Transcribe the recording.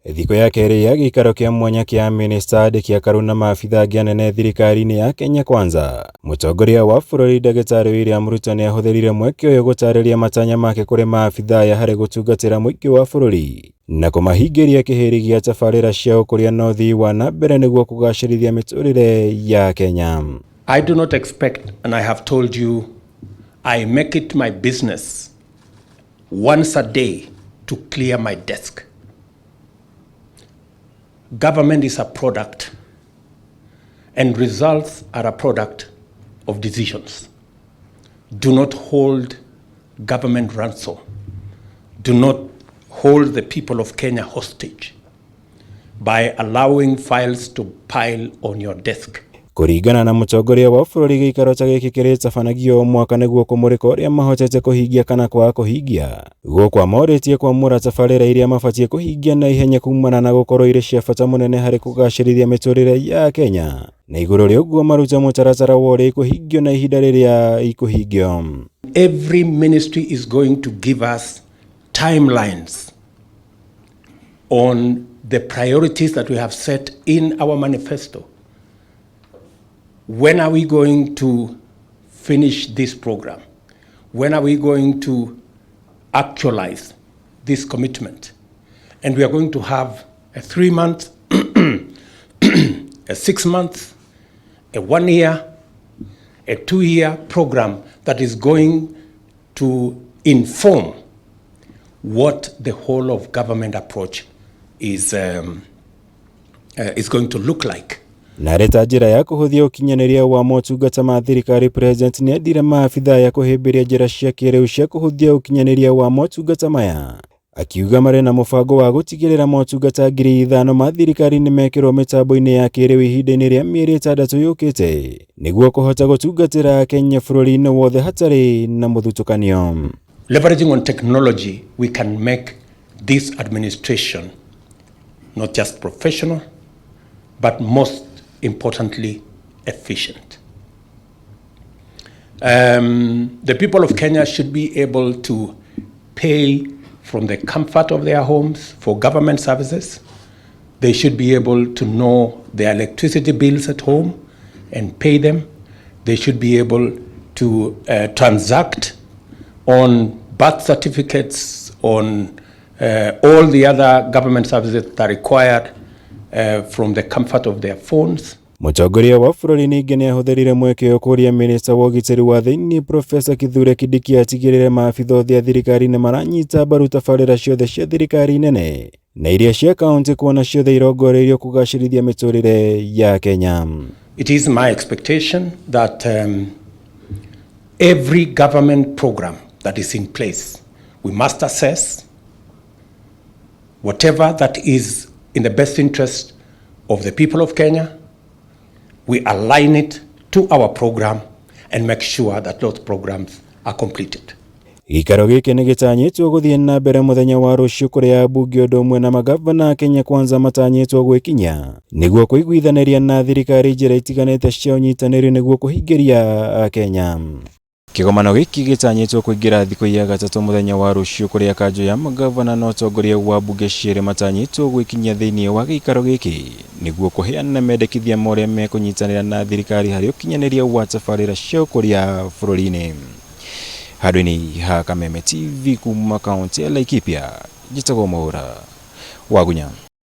Thiko ya keri ya gikaro kia mwanya kia aminista andiki akaru na maabithaa anene thirikari-ini ya Kenya kwanza. Mutongoria wa bururi Dr William Ruto ni ahũthĩrire mweke ũyũ gũtarĩria matanya make kũrĩ maabithaa ya harĩ gutungatira muingi wa bururi na kumahingiria kĩhĩri gĩa tabarĩra cia ũkũria na ũthii wa na mbere nĩguo kũgacĩrithia mĩtũrĩre ya Kenya. I do not expect, and I have told you, I make it my business once a day to clear my desk. Government is a product, and results are a product of decisions. Do not hold government ransom. Do not hold the people of Kenya hostage by allowing files to pile on your desk. Kũringana na mutongoria wa bururi gĩikaro ta gĩkĩ kĩrĩtabanagio mwaka nĩguo kũmũrĩka ũrĩa mahotete kũhingia kana kwaga kũhingia. Gũkwa morĩtie kwamũra tabarĩra iria mabatie kũhingia na ihenya kumana na gũkorwo irĩ cia bata mũnene harĩ kũgacĩrithia mĩtũrĩre ya Kenya. Na igũrũ rĩa ũguo maruta mũtaratara wa ũrĩa ikũhingio na ihinda rĩrĩa ikũhingio. Every ministry is going to give us timelines on the priorities that we have set in our manifesto. When are we going to finish this program? When are we going to actualize this commitment? And we are going to have a 3-month, a 6-month, a 1-year, a 2-year program that is going to inform what the whole of government approach is going to look like. Na reta njira ya kũhũthia ũkinyanĩria wa motungata ma thirikari, president nĩ endire maabithaa ya kũhĩmbĩria njĩra cia kĩrĩu cia kũhũthia ũkinyanĩria wa motungata maya. Akiuga marĩ na mũbango wa gũtigĩrĩra motungata 5,000 ma thirikari nĩ mekĩrwo mĩtambo-inĩ ya kĩrĩu ihinda-inĩ rĩa mĩeri 6 yũkĩte nĩguo kũhota gũtungatĩra Kenya bũrũri-inĩ wothe hatarĩ na mũthutũkanio. Leveraging on technology, we can make this administration not just professional, but most importantly, efficient. The people of Kenya should be able to pay from the comfort of their homes for government services. They should be able to know their electricity bills at home and pay them. They should be able to transact on birth certificates, on all the other government services that are required from the comfort of their phones. Mutongoria wa bururi ningĩ nĩ ahũthĩrire mweke ũyũ kũria minista wa ũgitĩri wa thĩinĩ Profesa Kithure Kindiki atigĩrĩre maabithaa othe a thirikari nĩ maranyita mbaru tabarĩra ciothe cia thirikari nene na iria cia kaunti kuona ciothe irongoreirio kũgacĩrithia mĩtũrĩre ya Kenya. It is my expectation that every government program that is in place, we must assess whatever that is in the best interest of the people of Kenya. We align it to our program and make sure that those programs are completed. Gĩikaro gĩkĩ nĩ gĩtanyĩtwo gũthiĩ na mbere mũthenya wa rũciũ kũrĩa ambunge ũndũ ũmwe na magavana Kenya kwanza matanyĩtwo gwĩkinya nĩguo kũiguithanĩria na thirikari njĩra itiganĩte cia ũnyitanĩri nĩguo kũhingĩria Kenya. Kĩgomano gĩkĩ gĩtanyĩtwo kũingĩra thikũ ya gatatũ mũthenya wa rũciũ kũrĩa kanjũ ya magavana na ũtongoria wa mbunge cierĩ matanyĩtwo gwĩkinya thĩinĩ wa gĩikaro gĩkĩ nĩguo kũheana mendekithia ma ũrĩa mekũnyitanĩra na thirikari harĩ ũkinyanĩria wa tabarĩra cia ũkũria bũrũri-inĩ. Handũ-inĩ ha Kameme TV kuma kaunti ya Laikipia, njĩtagwo Mwaura wa Gunya.